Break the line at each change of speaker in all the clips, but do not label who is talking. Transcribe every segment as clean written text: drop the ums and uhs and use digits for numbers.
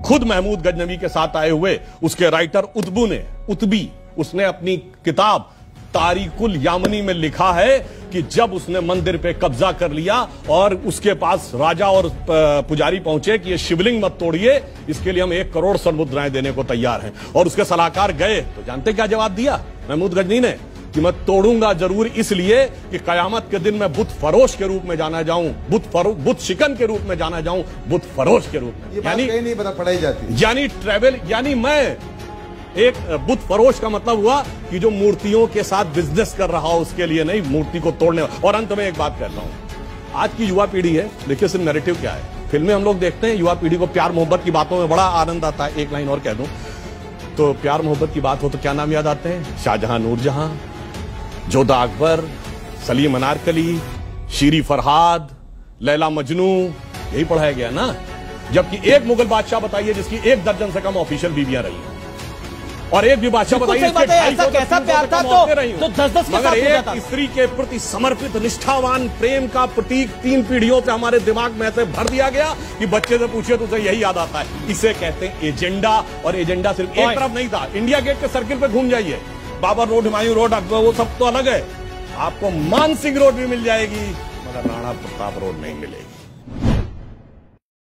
खुद महमूद गजनवी के साथ आए हुए उसके राइटर उत्बी उसने अपनी किताब तारिकुल यामनी में लिखा है कि जब उसने मंदिर पे कब्जा कर लिया और उसके पास राजा और पुजारी पहुंचे कि ये शिवलिंग मत तोड़िए, इसके लिए हम 1 करोड़ स्वर्ण मुद्राएं देने को तैयार हैं, और उसके सलाहकार गए तो जानते क्या जवाब दिया महमूद गजनी ने कि मैं तोड़ूंगा जरूर इसलिए कि कयामत के दिन मैं बुत फरोश के रूप में जाना जाऊं, बुत शिकन के रूप में जाना जाऊं, बुत फरोश के रूप में।
यानी नहीं पता पढ़ाई जाती,
यानी ट्रेवल, यानी मैं एक बुत फरोश का मतलब हुआ कि जो मूर्तियों के साथ बिजनेस कर रहा हो उसके लिए नहीं, मूर्ति को तोड़ने। और अंत में एक बात कहता हूं, आज की युवा पीढ़ी है, देखिए सिर्फ नैरेटिव क्या है, फिल्में हम लोग देखते हैं, युवा पीढ़ी को प्यार मोहब्बत की बातों में बड़ा आनंद आता है। एक लाइन और कह दूं तो प्यार मोहब्बत की बात हो तो क्या नाम याद आते हैं? शाहजहां, नूरजहां, जोधा अकबर, सलीम अनारकली, शीरी फरहाद, लैला मजनू, यही पढ़ाया गया ना। जबकि एक मुगल बादशाह बताइए जिसकी 1 दर्जन से कम ऑफिशियल बीवियां रही, और एक भी बादशाह बताइए
कैसा प्यार था तो 10-10
मगर एक स्त्री के प्रति समर्पित निष्ठावान प्रेम का प्रतीक 3 पीढ़ियों से हमारे दिमाग में ऐसे भर दिया गया कि बच्चे से पूछिए तो उसे यही याद आता है। इसे कहते हैं एजेंडा, और एजेंडा सिर्फ एक तरफ नहीं था। इंडिया गेट के सर्किल पे घूम जाइए, बाबर रोड, हुमायूं रोड, अकबर, वो सब तो अलग है, आपको मानसिंह रोड भी मिल जाएगी मगर राणा प्रताप रोड नहीं मिलेगी।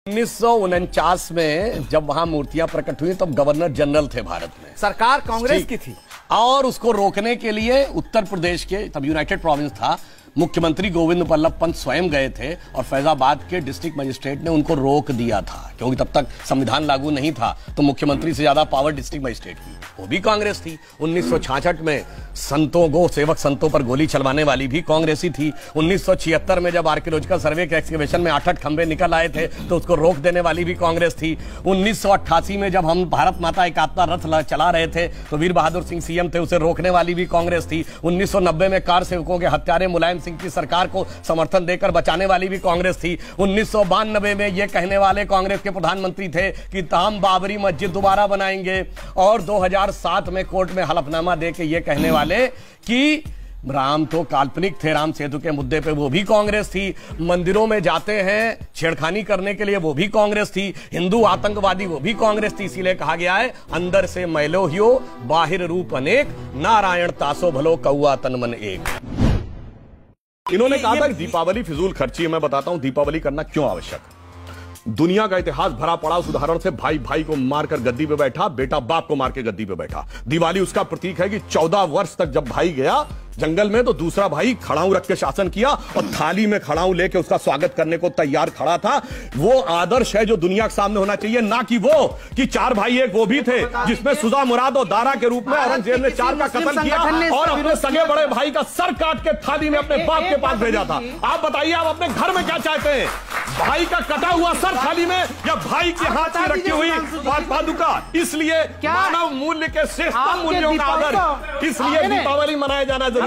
1949 में जब वहां मूर्तियां प्रकट हुई तब गवर्नर जनरल थे भारत में,
सरकार कांग्रेस की थी,
और उसको रोकने के लिए उत्तर प्रदेश के, तब यूनाइटेड प्रोविंस था, मुख्यमंत्री गोविंद बल्लभ पंत स्वयं गए थे और फैजाबाद के डिस्ट्रिक्ट मजिस्ट्रेट ने उनको रोक दिया था, क्योंकि तब तक संविधान लागू नहीं था, तो मुख्यमंत्री से ज्यादा पावर डिस्ट्रिक्ट मजिस्ट्रेट की, वो भी कांग्रेस थी। 1966 में संतों गो सेवक संतों पर गोली चलवाने वाली भी कांग्रेसी थी। 1976 में जब आर्कियोलॉजिकल सर्वे के एक्सकवेशन में 8 खंबे निकल आए थे तो उसको रोक देने वाली भी कांग्रेस थी। 1988 में जब हम भारत माता एकात्मता रथ चला रहे थे तो वीर बहादुर सिंह सीएम थे, उसे रोकने वाली भी कांग्रेस थी। 1990 में कार सेवकों के हत्यारे मुलायम सिंह की सरकार को समर्थन देकर बचाने वाली भी कांग्रेस थी। 1992 में यह कहने वाले कांग्रेस के प्रधानमंत्री थे कि हम बाबरी मस्जिद दोबारा बनाएंगे, और 2007 में कोर्ट में हलफनामा देकर यह कहने वाले कि राम तो काल्पनिक थे, राम सेतु के मुद्दे पे वो भी कांग्रेस थी। मंदिरों में जाते हैं छेड़खानी करने के लिए वो भी कांग्रेस थी। हिंदू आतंकवादी वो भी कांग्रेस थी। इसीलिए कहा गया है अंदर से मैलो हियो बाहिर रूप अनेक, नारायण तासो भलो कौआ तन मन एक। इन्होंने कहा था कि दीपावली फिजूल खर्ची है। मैं बताता हूं दीपावली करना क्यों आवश्यक। दुनिया का इतिहास भरा पड़ा उस उदाहरण से, भाई भाई को मारकर गद्दी पे बैठा, बेटा बाप को मार के गद्दी पे बैठा। दिवाली उसका प्रतीक है कि 14 वर्ष तक जब भाई गया जंगल में तो दूसरा भाई खड़ाऊ रख के शासन किया और थाली में खड़ाऊ लेके उसका स्वागत करने को तैयार खड़ा था। वो आदर्श है जो दुनिया के सामने होना चाहिए, ना कि वो कि 4 भाई एक वो भी थे जिसमें सुजा मुराद और दारा के रूप में औरंगजेब ने 4 का कत्ल किया और अपने सगे बड़े भाई का सर काट के थाली में अपने बाप के पास भेजा था। आप बताइए आप अपने घर में क्या चाहते हैं, भाई का कटा हुआ सर थाली में या भाई के हाथ में रखी हुई पादुका? इसलिए मानव मूल्य के श्रेष्ठ मूल्यों का आदर, इसलिए दीपावली मनाया जाना जरूरी।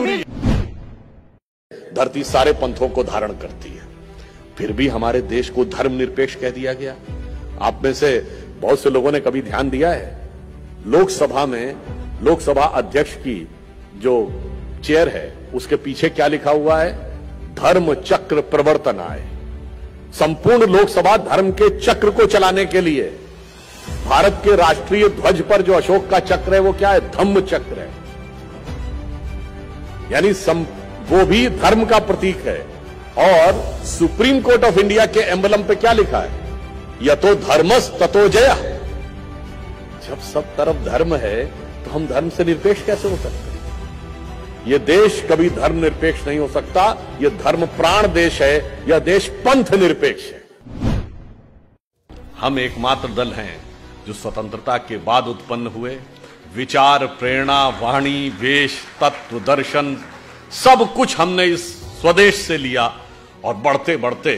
धरती सारे पंथों को धारण करती है, फिर भी हमारे देश को धर्मनिरपेक्ष कह दिया गया। आप में से बहुत से लोगों ने कभी ध्यान दिया है लोकसभा में लोकसभा अध्यक्ष की जो चेयर है उसके पीछे क्या लिखा हुआ है? धर्म चक्र प्रवर्तनाय। संपूर्ण लोकसभा धर्म के चक्र को चलाने के लिए भारत के राष्ट्रीय ध्वज पर जो अशोक का चक्र है वो क्या है? धम्म चक्र है, यानी वो भी धर्म का प्रतीक है। और सुप्रीम कोर्ट ऑफ इंडिया के एम्बलम पे क्या लिखा है? यतो धर्मस ततो जय। जब सब तरफ धर्म है तो हम धर्म से निरपेक्ष कैसे हो सकते हैं? यह देश कभी धर्म निरपेक्ष नहीं हो सकता। यह धर्म प्राण देश है, यह देश पंथ निरपेक्ष है। हम एकमात्र दल हैं जो स्वतंत्रता के बाद उत्पन्न हुए। विचार, प्रेरणा, वाणी, वेश, तत्व, दर्शन सब कुछ हमने इस स्वदेश से लिया और बढ़ते बढ़ते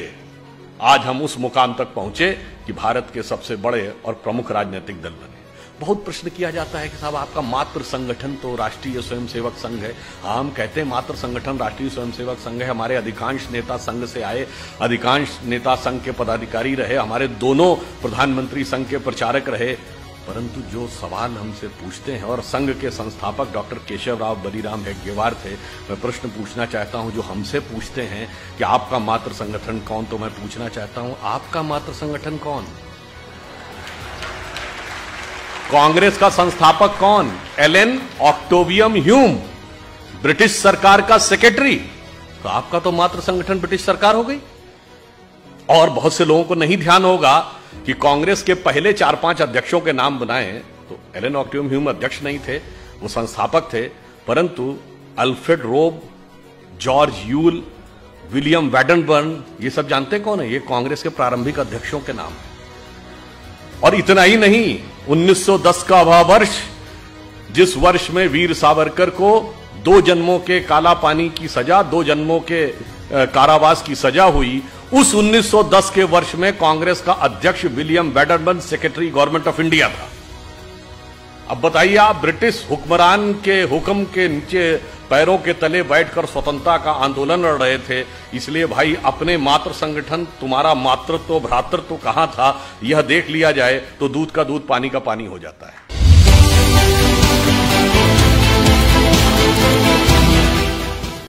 आज हम उस मुकाम तक पहुंचे कि भारत के सबसे बड़े और प्रमुख राजनीतिक दल बने। बहुत प्रश्न किया जाता है कि साहब आपका मात्र संगठन तो राष्ट्रीय स्वयंसेवक संघ है। हम कहते हैं मात्र संगठन राष्ट्रीय स्वयंसेवक संघ है। हमारे अधिकांश नेता संघ से आए, अधिकांश नेता संघ के पदाधिकारी रहे, हमारे दोनों प्रधानमंत्री संघ के प्रचारक रहे। परंतु जो सवाल हमसे पूछते हैं, और संघ के संस्थापक डॉक्टर केशवराव बलिराम हेडगेवार थे, मैं प्रश्न पूछना चाहता हूं जो हमसे पूछते हैं कि आपका मात्र संगठन कौन, तो मैं पूछना चाहता हूं आपका मात्र संगठन कौन?
कांग्रेस का संस्थापक कौन? एलन ऑक्टेवियम ह्यूम, ब्रिटिश सरकार का सेक्रेटरी। तो आपका तो मात्र संगठन ब्रिटिश सरकार हो गई। और बहुत से लोगों को नहीं ध्यान होगा कि कांग्रेस के पहले 4-5 अध्यक्षों के नाम बनाए तो एलन ऑक्टेवियम ह्यूम अध्यक्ष नहीं थे, वो संस्थापक थे, परंतु अल्फ्रेड रोब, जॉर्ज यूल, विलियम वैडनबर्न, ये सब जानते कौन है? ये कांग्रेस के प्रारंभिक अध्यक्षों के नाम है। और इतना ही नहीं, 1910 का वह वर्ष जिस वर्ष में वीर सावरकर को 2 जन्मों के काला पानी की सजा, 2 जन्मों के कारावास की सजा हुई, उस 1910 के वर्ष में कांग्रेस का अध्यक्ष William Wedderburn secretary government of India था। अब बताइए, आप ब्रिटिश हुक्मरान के हुक्म के नीचे पैरों के तले बैठकर स्वतंत्रता का आंदोलन लड़ रहे थे। इसलिए भाई, अपने मातृ संगठन, तुम्हारा मातृत्व भ्रातृत्व कहां था, यह देख लिया जाए तो दूध का दूध पानी का पानी हो जाता है।